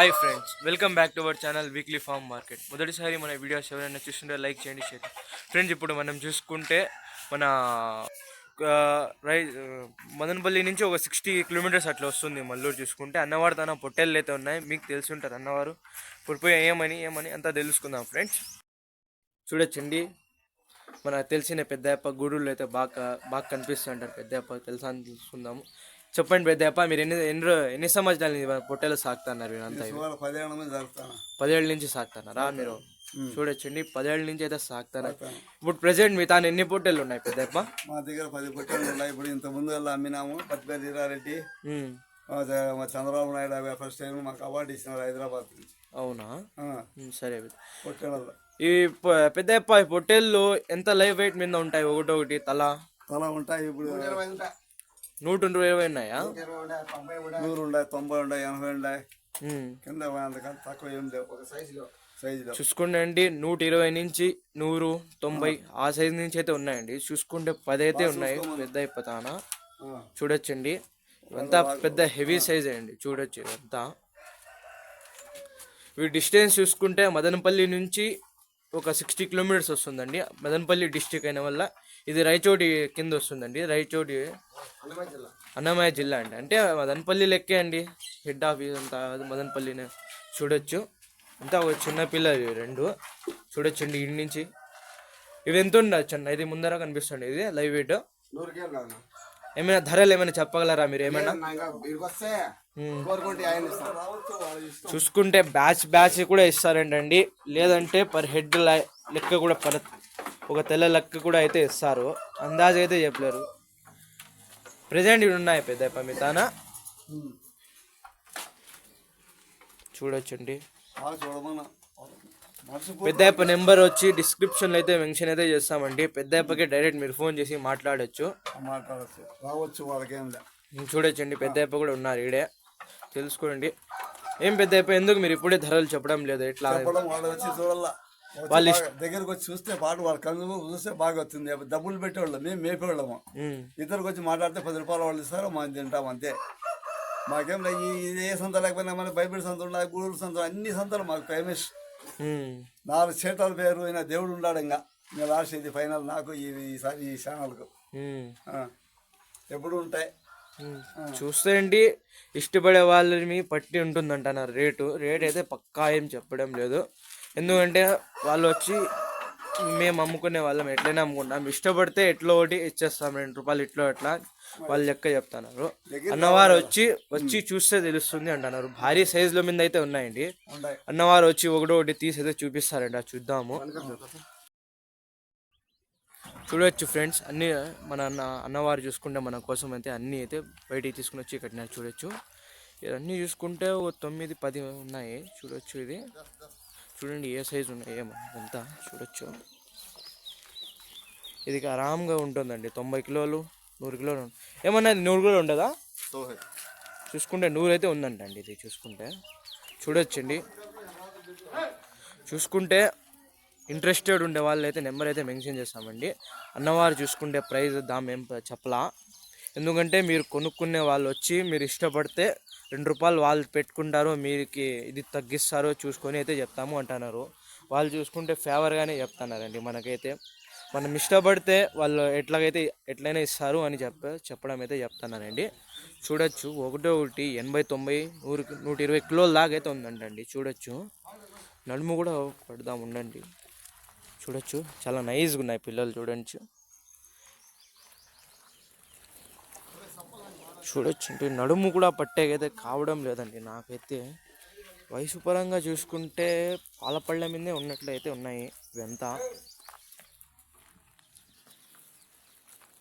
Hi friends, welcome back to our channel weekly farm market. మొదటిసారి మన videos ఎవరైనా చూస్తుంటే లైక్ చేయండి, షేర్ ఫ్రెండ్స్. ఇప్పుడు మనం చూసుకుంటే మన ఆ, రై ఆ, మదనపల్లి నుంచి ఒక 60 కిలోమీటర్స్ అట్లా వస్తుంది మల్లూరు. చూసుకుంటే అన్నవారు తన పొట్టేళ్ళు అయితే ఉన్నాయి, మీకు తెలిసి ఉంటారు అన్నవారు. ఇప్పుడు పోయి ఏమని అంతా తెలుసుకుందాం ఫ్రెండ్స్. చూడొచ్చండి, మన తెలిసిన పెద్దప్ప గూడూరులో అయితే బాగా బాగా కనిపిస్తుంటారు. పెద్దప్ప తెలుసా అని తెలుసుకుందాము. చెప్పండి పెద్దప్ప, మీరు ఎన్ని సంవత్సరాలు పొట్టేలు సాగుతున్నారు? మీరంతా 10 ఏళ్ళ నుంచి సాగుతున్నారా మీరు? చూడొచ్చండి, 10 ఏళ్ళ నుంచి అయితే సాగుతున్నారు. ఇప్పుడు ప్రెసెంట్ మీ తాను ఎన్ని పొట్టేళ్ళు ఉన్నాయి పెద్దప్ప? మా దగ్గర 10 పొట్టేళ్ళు ఉన్నాయి. ఇప్పుడు ఇంత ముందు అమ్మినాము. పత్తిపల్లి వీరారెడ్డి, మా చంద్రబాబు నాయుడు ఫస్ట్ టైం మాకు అవార్డు ఇచ్చినారు హైదరాబాద్ నుంచి. అవునా? సరే. పొట్టేళ్ళ ఈ పెద్దప్ప పొట్టేళ్ళు ఎంత లైవ్ వెయిట్ మీద ఉంటాయి? ఒకటి తల ఉంటాయి. ఇప్పుడు 120 ఉన్నాయా? 100 ఉన్నాయి, 90 ఉన్నాయి, 80 ఉన్నాయి. కింద అంతకంటే తక్కువ ఏం లేవు. ఒక సైజులో చూసుకోండి, 120 నుంచి 100, 90 ఆ సైజు నుంచి అయితే ఉన్నాయండి. చూసుకుంటే 10 అయితే ఉన్నాయి పెద్ద ఇప్పతాన. చూడొచ్చండి, ఇవంతా పెద్ద హెవీ సైజ్ అండి. చూడొచ్చు ఇదంతా. ఈ డిస్టెన్స్ చూసుకుంటే మదనపల్లి నుంచి ఒక 60 కిలోమీటర్స్ వస్తుందండి. మదనపల్లి డిస్టిక్ అయిన వల్ల ఇది రాయచోటి కింద వస్తుందండి. రాయచోటి అన్నమయ్య జిల్లా అండి. అంటే మదనపల్లి లెక్కే అండి. హెడ్ ఆఫీస్ అంతా మదనపల్లినే. చూడొచ్చు, అంతా ఒక చిన్న పిల్లలు రెండు. చూడొచ్చండి ఇంటి నుంచి. ఇవి ఎంత ఉండొచ్చు అన్న? ఇది ముందర కనిపిస్తుంది, ఇది లైవ్ వెయిట్. ఏమైనా ధరలు ఏమైనా చెప్పగలరా మీరు? ఏమైనా చూసుకుంటే బ్యాచ్ కూడా ఇస్తారంటండి. లేదంటే పర్ హెడ్ లెక్క కూడా ఒక తెల్ల లెక్క కూడా అయితే ఇస్తారు. అందాజ అయితే చెప్పలేరు. ప్రెజెంట్ ఇవి ఉన్నాయి పెద్ద మీ తానా. చూడొచ్చండి, పెద్దప్ప నెంబర్ వచ్చి డిస్క్రిప్షన్లో అయితే మెన్షన్ అయితే చేస్తామండి. పెద్దప్పకి డైరెక్ట్ మీరు ఫోన్ చేసి మాట్లాడచ్చు. రావచ్చు వాళ్ళకేం. చూడొచ్చండి, పెద్దప్ప కూడా ఉన్నారు ఈడే. తెలుసుకోండి. ఏం పెద్దప్ప, ఎందుకు మీరు ఇప్పుడే ధరలు చెప్పడం లేదు? ఎట్లా వాళ్ళు వచ్చి చూడాలా, వాళ్ళ దగ్గరకు వచ్చి చూస్తే పాటు వాళ్ళ కళ్ళు చూస్తే బాగా వస్తుంది. డబ్బులు పెట్టేవాళ్ళం, మేము మేపేవాళ్ళము. ఇద్దరికి వచ్చి మాట్లాడితే 10 రూపాయలు వాళ్ళు ఇస్తారు, మనం తింటాం అంతే. మాకేం ఇది ఏ సంత లేకపోయినా మన బైబిల్ సంత ఉన్నాయి, గూడూరు సంత, అన్ని సంతలు మాకు ఫేమస్. 4 చేతల పేరు అయినా దేవుడు ఉన్నాడు. ఇంకా లాస్ట్ ఇది ఫైనల్ నాకు ఈసారి ఈ ఛానల్కు ఎప్పుడు ఉంటాయి. చూస్తే అండి, ఇష్టపడే వాళ్ళని పట్టి ఉంటుందంటున్నారు. రేటు అయితే పక్కా ఏం చెప్పడం లేదు. ఎందుకంటే వాళ్ళు వచ్చి మేము అమ్ముకునే వాళ్ళం ఎట్లయినా అమ్ముకుంటాం. ఇష్టపడితే ఎట్లా ఒకటి ఇచ్చేస్తాం, 2 రూపాయలు ఇట్లో ఎట్లా వాళ్ళు లెక్క చెప్తున్నారు. అన్నవారు వచ్చి చూస్తే తెలుస్తుంది అంటున్నారు. భారీ సైజుల మీద అయితే ఉన్నాయండి. అన్నవారు వచ్చి ఒకటి తీసి అయితే చూపిస్తారండి, చూద్దాము. చూడవచ్చు ఫ్రెండ్స్, అన్ని మన అన్నవారు చూసుకుంటే మన కోసం అయితే అన్నీ అయితే బయటికి తీసుకుని వచ్చి కట్టినారు. చూడొచ్చు, ఇవన్నీ చూసుకుంటే ఒక 9, 10 ఉన్నాయి. చూడొచ్చు, ఇది చూడండి ఏ సైజు ఉన్నాయి ఏమో అంతా. చూడొచ్చు, ఇది ఆరాంగా ఉంటుందండి. 90 కిలోలు, 100 కిలోలు. ఏమన్నా 100 కిలోలు ఉండదా? చూసుకుంటే 100 అయితే ఉందంటండి ఇది. చూడొచ్చండి, చూసుకుంటే ఇంట్రెస్టెడ్ ఉండే వాళ్ళు అయితే నెంబర్ అయితే మెన్షన్ చేస్తామండి. అన్నవారు చూసుకుంటే ప్రైస్ దామ్ ఏం చెప్పలా. ఎందుకంటే మీరు కొనుక్కునే వాళ్ళు వచ్చి మీరు ఇష్టపడితే 2 రూపాయలు వాళ్ళు పెట్టుకుంటారు, మీరుకి ఇది తగ్గిస్తారో చూసుకొని అయితే చెప్తాము అంటున్నారు. వాళ్ళు చూసుకుంటే ఫేవర్గానే చెప్తున్నారండి. మనకైతే మనం ఇష్టపడితే వాళ్ళు ఎట్లయినా ఇస్తారు అని చెప్పడం అయితే చెప్తున్నారండి. చూడొచ్చు, ఒకటి 80, 90, 100, 120 కిలోల దాకా అయితే ఉందంటండి. చూడొచ్చు, నడుము కూడా పడదాం ఉండండి. చూడొచ్చు, చాలా నైస్గా ఉన్నాయి పిల్లలు. చూడొచ్చు అంటే నడుము కూడా పట్టేకైతే కావడం లేదండి. నాకైతే వయసు పరంగా చూసుకుంటే పాలపళ్ళ మీదే ఉన్నట్లయితే ఉన్నాయి ఇవంతా.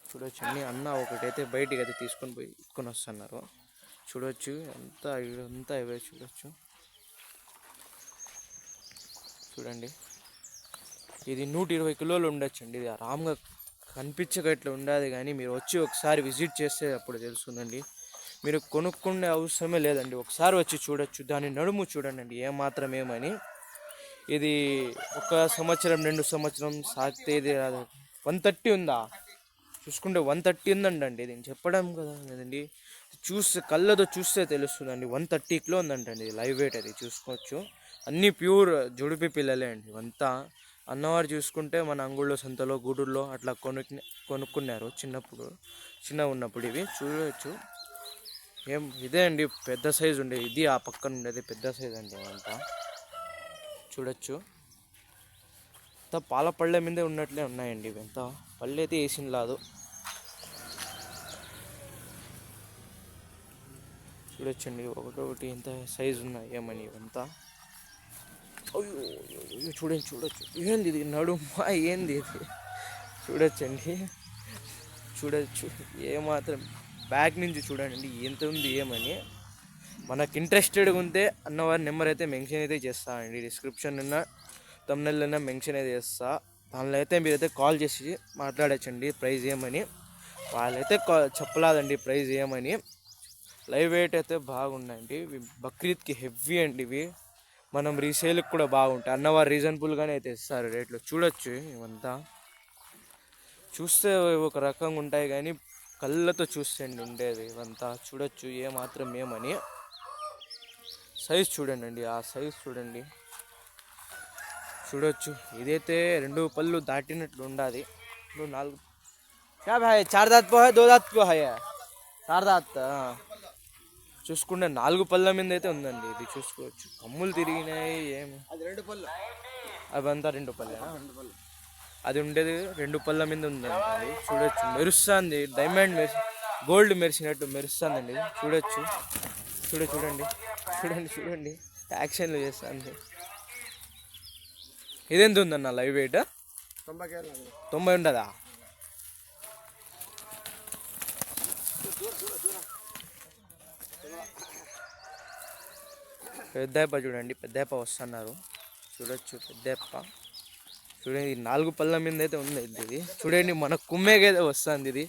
చూడొచ్చు, అన్న ఒకటైతే బయటికి అయితే తీసుకొని వస్తున్నారు. చూడొచ్చు, ఇదంతా ఇవే. చూడండి, ఇది 120 కిలోలు ఉండొచ్చండి. ఇది ఆరాంగా కనిపించగట్లా ఉండదు, కానీ మీరు వచ్చి ఒకసారి విజిట్ చేస్తే అప్పుడు తెలుస్తుందండి. మీరు కొనుక్కునే అవసరమే లేదండి, ఒకసారి వచ్చి చూడొచ్చు. దాని నడుము చూడండి ఏమాత్రం ఏమని. ఇది 1 సంవత్సరం 2 సంవత్సరం సాగితే ఇది 130 ఉందా? చూసుకుంటే 130 ఉందండి. దీన్ని చెప్పడం కదా కదండి, చూస్తే కళ్ళతో చూస్తే తెలుస్తుందండి. 130 కిలో ఉందంటండి లైవ్ వెయిట్. అది చూసుకోవచ్చు. అన్నీ ప్యూర్ జుడిపి పిల్లలే అండి ఇవంతా. అన్నవారు చూసుకుంటే మన అంగుళ్ళో సంతలో గూడూరులో అట్లా కొనుక్కున్నారు చిన్నగా ఉన్నప్పుడు. ఇవి చూడవచ్చు. ఇదే అండి పెద్ద సైజు ఉండే. ఇది ఆ పక్కన ఉండేది పెద్ద సైజు అండి. అవంతా చూడొచ్చు. అంతా పాల పళ్ళ మీదే ఉన్నట్లే ఉన్నాయండి ఇవంతా. పళ్ళు అయితే వేసిన లాదు. చూడొచ్చండి ఒకటొకటి ఎంత సైజు ఉన్నాయి ఏమని ఇవంతా. అయ్యో చూడొచ్చు. ఏంది ఇది నడుమా ఏంది ఇది చూడొచ్చండి. చూడొచ్చు ఏమాత్రం బ్యాక్ నుంచి చూడండి ఎంత ఉంది ఏమని. మనకు ఇంట్రెస్టెడ్గా ఉంటే అన్నవారి నెంబర్ అయితే మెన్షన్ అయితే చేస్తానండి. డిస్క్రిప్షన్ ఉన్న తమ్నెల్ మెన్షన్ అయితే చేస్తా. దానిలో అయితే మీరైతే కాల్ చేసి మాట్లాడచ్చండి ప్రైజ్ ఏమని. వాళ్ళైతే చెప్పలేదండి ప్రైజ్ ఏమని. లైవ్ వెయిట్ అయితే బాగున్నాయండి. ఇవి బక్రీద్కి హెవీ అండి. ఇవి మనం రీసేల్కి కూడా బాగుంటాయి. అన్నవారు రీజనబుల్గానే అయితే ఇస్తారు రేట్లు. చూడొచ్చు ఇవంతా. చూస్తే ఒక రకంగా ఉంటాయి కానీ కళ్ళతో చూస్తే ఉండేది ఇవంతా. చూడొచ్చు ఏమాత్రం ఏమని. సైజ్ చూడండి, ఆ సైజ్ చూడండి. చూడొచ్చు ఇదైతే 2 పళ్ళు దాటినట్లు ఉండాలి. 4 क्या भाई 4 दांत पे है 2 दांत पे है 4 दांत. చూసుకుంటే 4 పళ్ళ మీద అయితే ఉందండి. ఇది చూసుకోవచ్చు. కమ్ములు తిరిగినాయి ఏమి. అవంతా 2 పళ్ళేనా? అది ఉండేది 2 పళ్ళ మీద ఉందండి. చూడొచ్చు మెరుస్తుంది. డైమండ్ గోల్డ్ మెరిసినట్టు మెరుస్తుందండి. చూడొచ్చు. చూడండి యాక్షన్లు చేస్తుంది. ఇదెంత ఉందన్న లైవ్ వెయిట్? 90 ఉండదా? పెద్దప్ప చూడండి. పెద్దప్ప వస్తున్నారు. చూడొచ్చు పెద్దప్ప. చూడండి 4 పళ్ళ మీద అయితే ఉంది ఇది. చూడండి మన కుమ్మేకైతే వస్తుంది ఇది.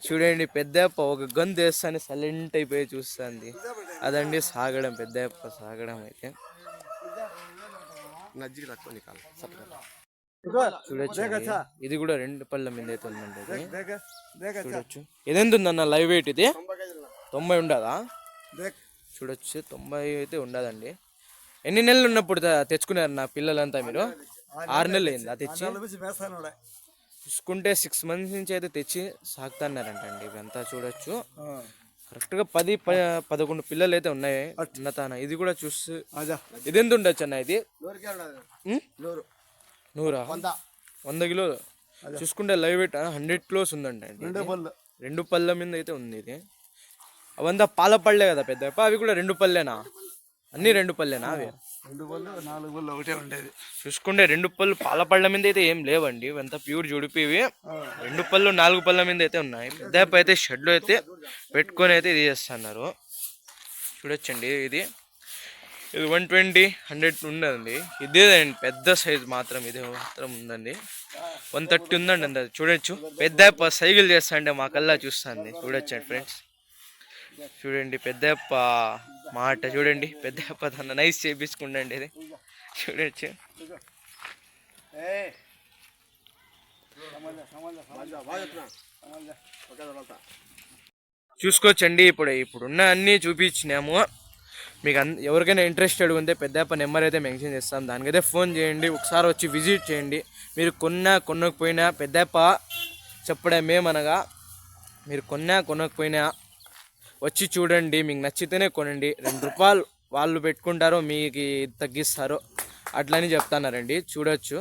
చూడండి పెద్దప్ప ఒక గంతు వేస్తానే సైలెంట్ అయిపోయి చూస్తుంది. అదండి సాగడం. పెద్దప్ప సాగడం అయితే చూడొచ్చు. ఇది కూడా 2 పళ్ళ మీద అయితే ఉందండి. చూడొచ్చు. ఇదెంత ఉందన్న లైవ్ వెయిట్? ఇది 90 ఉండదా? చూడొచ్చు 90 అయితే ఉండదండి. ఎన్ని నెలలు ఉన్నప్పుడు తెచ్చుకున్నారు నా పిల్లలంతా మీరు? 6 నెలలు అయిందా తెచ్చి? చూసుకుంటే 6 months నుంచి అయితే తెచ్చి సాగుతున్నారంటండి ఇవంతా. చూడొచ్చు కరెక్ట్గా 10-11 పిల్లలు అయితే ఉన్నాయి ఉన్నతాన. ఇది కూడా చూసి ఇదెంత ఉండొచ్చు అన్న? ఇది 100 కిలోలు. చూసుకుంటే లైవ్ వెయిట్ 100 కిలోస్ ఉందండి. 2 పళ్ళ మీద అయితే ఉంది ఇది. అవంతా పాల పళ్ళే కదా పెద్ద. అవి కూడా 2 పళ్ళేనా? అన్ని 2 పళ్ళేనా అవి? 2 పళ్ళు 4 పళ్ళు ఒకటే ఉండేది. చూసుకుంటే 2 పళ్ళు పాల పళ్ళ మీద అయితే ఏం లేవండి. ఇవంతా ప్యూర్ జుడిపివి. 2 పళ్ళు 4 పళ్ళ మీద అయితే ఉన్నాయి. పెద్ద అయితే షెడ్లో అయితే పెట్టుకొని అయితే ఇది చేస్తున్నారు. చూడొచ్చండి ఇది 120-100 ఉండదండి. ఇదే పెద్ద సైజ్ మాత్రం. ఇది మాత్రం ఉందండి. 130 ఉందండి అంత. చూడొచ్చు పెద్ద సైకిల్ చేస్తా అంటే మా కల్లా చూస్తుంది. చూడొచ్చండి ఫ్రెండ్స్. చూడండి పెద్దప్ప మాట. చూడండి పెద్దప్ప తన నైస్ చేపించుకుండండి. ఇది చూడొచ్చు. చూసుకోవచ్చండి. ఇప్పుడున్న అన్నీ చూపించినాము మీకు. ఎవరికైనా ఇంట్రెస్టెడ్ ఉంటే పెద్దప్ప నెంబర్ అయితే మెన్షన్ చేస్తాం. దానికైతే ఫోన్ చేయండి. ఒకసారి వచ్చి విజిట్ చేయండి. మీరు కొనకపోయినా పెద్దప్ప చెప్పడమేమనగా, మీరు కొనకపోయినా వచ్చి చూడండి. మీకు నచ్చితేనే కొనండి. 2 రూపాయలు వాళ్ళు పెట్టుకుంటారో మీకు తగ్గిస్తారో అట్లని చెప్తున్నారండి. చూడొచ్చు.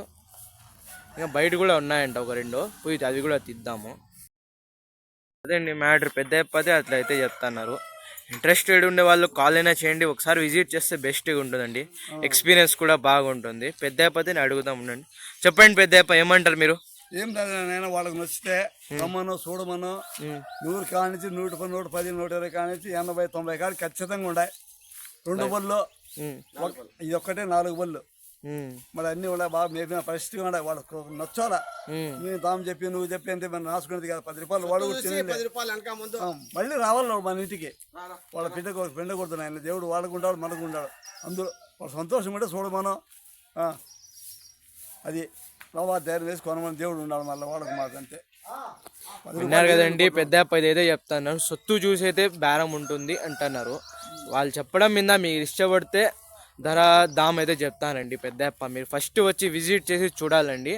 ఇంకా బయట కూడా ఉన్నాయంట ఒక 2 పోయి అవి కూడా తీద్దాము. అదే అండి మ్యాటర్. పెద్దప్పతే అట్లా అయితే చెప్తున్నారు. ఇంట్రెస్టెడ్ ఉండే వాళ్ళు కాల్ అయినా చేయండి. ఒకసారి విజిట్ చేస్తే బెస్ట్గా ఉంటుందండి. ఎక్స్పీరియన్స్ కూడా బాగుంటుంది. పెద్దప్పతే అడుగుదాం ఉండండి. చెప్పండి పెద్దప్ప ఏమంటారు మీరు? ఏం నేను వాళ్ళకి నచ్చితే రమ్మను చూడమను. 100 కానించి 110, 110, 120 కానించి 80, 90 కాడి ఖచ్చితంగా ఉన్నాయి. 2 పళ్ళు ఇది ఒక్కటే 4 పళ్ళు. మరి అన్ని ఉన్నాయి. బాగా మేపిన పరిస్థితిగా ఉన్నాయి. వాళ్ళకు నచ్చాలా. నేను తాము చెప్పి నువ్వు చెప్పి అంటే మనం రాసుకునేది కదా. 10 రూపాయలు వాడు మళ్ళీ రావాలి మన ఇంటికి. వాళ్ళ పిండ కొడుతున్నాయి. దేవుడు వాళ్ళకుంటాడు మనకు ఉంటాడు. అందులో వాళ్ళ సంతోషం ఉంటే చూడమను. అది ప్రభా ధైర్యం వేసి కొనమని దేవుడు ఉండాలి మళ్ళీ వాడకు మాకంతే. విన్నారు కదండి, పెద్ద ఏదో చెప్తున్నారు. సొత్తు చూసి అయితే బేరం ఉంటుంది అంటున్నారు. వాళ్ళు చెప్పడం మీద మీరు ఇష్టపడితే ధర దామ్ అయితే చెప్తానండి. పెద్ద మీరు ఫస్ట్ వచ్చి విజిట్ చేసి చూడాలండి.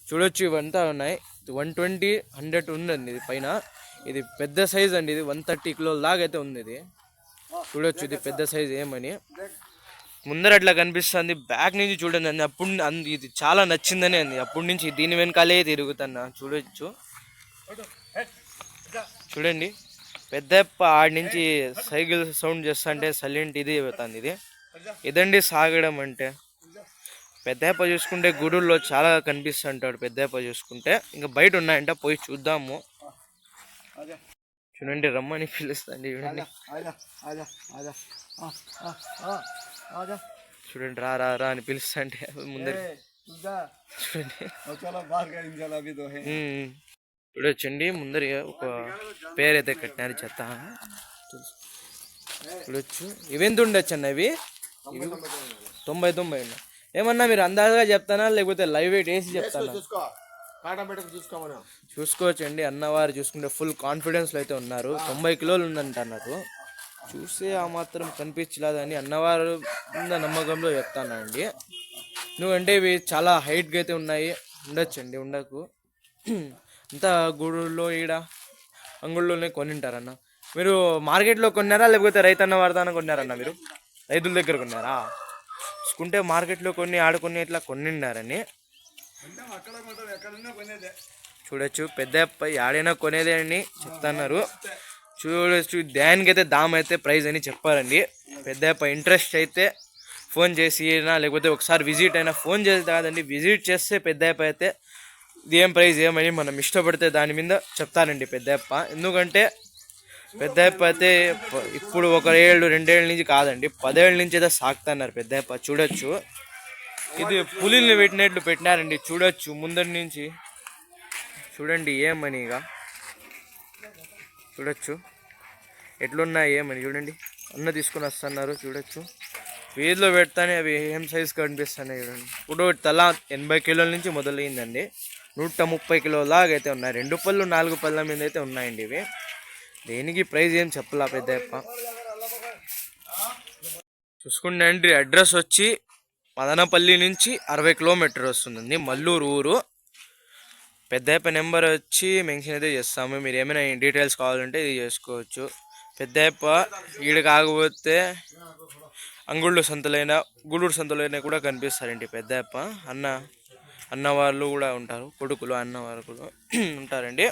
చూడొచ్చు, ఇవంతా ఉన్నాయి. 120, 100 ఉందండి ఇది పైన. ఇది పెద్ద సైజ్ అండి. ఇది 130 కిలోల దాకా అయితే ఉంది. ఇది చూడొచ్చు, ఇది పెద్ద సైజ్ ఏమని. ముందర అట్లా కనిపిస్తుంది, బ్యాక్ నుంచి చూడండి అండి. అప్పుడు ఇది చాలా నచ్చిందని అంది. అప్పటి నుంచి దీని వెనకాలే తిరుగుతున్నా. చూడొచ్చు, చూడండి పెద్ద ఆడి నుంచి సైకిల్ సౌండ్ చేస్తుంటే సైలెంట్ ఇది అవుతుంది. ఇదండి సాగడం అంటే. పెద్దప్ప చూసుకుంటే గూడూరులో చాలా కనిపిస్తుంటాడు. పెద్దప్ప చూసుకుంటే ఇంకా బయట ఉన్నాయంట, పోయి చూద్దాము. చూడండి, రమ్మని పిలుస్తుంది. చూడండి చూడండి, రా రా రా అని పిలుస్తుంటే ముందర చూడండి. చూడొచ్చండి, ముందర ఒక పేరైతే కట్టినారు చెత్త. చూడొచ్చు, ఇవెంత ఉండొచ్చు అన్న? ఇవి 90 ఉన్నాయి. ఏమన్నా మీరు అందాజుగా చెప్తానా లేకపోతే లైవ్ వెయిట్ వేసి చెప్తానా? చూసుకోవచ్చండి, అన్నవారు చూసుకుంటే ఫుల్ కాన్ఫిడెన్స్లో అయితే ఉన్నారు. 90 కిలోలు ఉందంట అన్నారు. చూస్తే ఆ మాత్రం కనిపించలేదని అన్నవారు ఉన్న నమ్మకంలో చెప్తానండి. ఎందుకంటే ఇవి చాలా హైట్గా అయితే ఉన్నాయి. ఉండొచ్చండి, ఉండకు అంతా గూడూరులో ఈడ అంగుళ్ళలోనే కొనింటారన్న. మీరు మార్కెట్లో కొన్నారా లేకపోతే రైతన్న వాడతాన కొన్నారన్న? మీరు రైతుల దగ్గర కొన్నారా? చూసుకుంటే మార్కెట్లో కొన్ని ఆడుకొని ఇట్లా కొనిన్నారని చూడొచ్చు. పెద్ద ఆడైనా కొనేదే అని చెప్తున్నారు. చూడొచ్చు, దానికైతే దామ్ అయితే ప్రైజ్ అని చెప్పారండి. పెద్ద ఇంట్రెస్ట్ అయితే ఫోన్ చేసి అయినా లేకపోతే ఒకసారి విజిట్ అయినా, ఫోన్ చేస్తే కాదండి విజిట్ చేస్తే పెద్ద అయితే ఇది ఏం ప్రైజ్ ఏమని మనం ఇష్టపడితే దాని మీద చెప్తానండి పెద్దప్ప. ఎందుకంటే పెద్దప్ప అయితే ఇప్పుడు 1 ఏళ్ళు 2 ఏళ్ళ నుంచి కాదండి, 10 ఏళ్ళ నుంచి అయితే సాగుతున్నారు పెద్దప్ప. చూడొచ్చు, ఇది పులిని పెట్టినట్లు పెట్టినారండి. చూడొచ్చు ముందరి నుంచి, చూడండి ఏమని. ఇక చూడొచ్చు ఎట్లున్నాయి ఏమని. చూడండి, అన్న తీసుకుని వస్తున్నారు. చూడొచ్చు, వీధిలో పెడతానే అవి ఏం సైజు కనిపిస్తున్నాయి. చూడండి, ఇప్పుడు తలా 80 కిలోల నుంచి మొదలైందండి. 130 కిలోల లాగా అయితే ఉన్నాయి. 2 పళ్ళు 4 పళ్ళ మీద అయితే ఉన్నాయండి ఇవి. దేనికి ప్రైజ్ ఏం చెప్పలా పెద్దప్ప. చూసుకుంటే అండి, అడ్రస్ వచ్చి మదనపల్లి నుంచి 60 కిలోమీటర్ వస్తుందండి, మల్లూరు ఊరు. పెద్దప్ప నెంబర్ వచ్చి మెన్షన్ అయితే చేస్తాము. మీరు ఏమైనా డీటెయిల్స్ కావాలంటే ఇది చేసుకోవచ్చు. పెద్దప్ప ఈడ కాకపోతే అంగుళ్ళు సంతలైనా గూడూరు సంతలైనా కూడా కనిపిస్తారండి పెద్దప్ప. అన్న వాళ్ళు కూడా ఉంటారు, కొడుకులు అన్నవారు కూడా ఉంటారండి.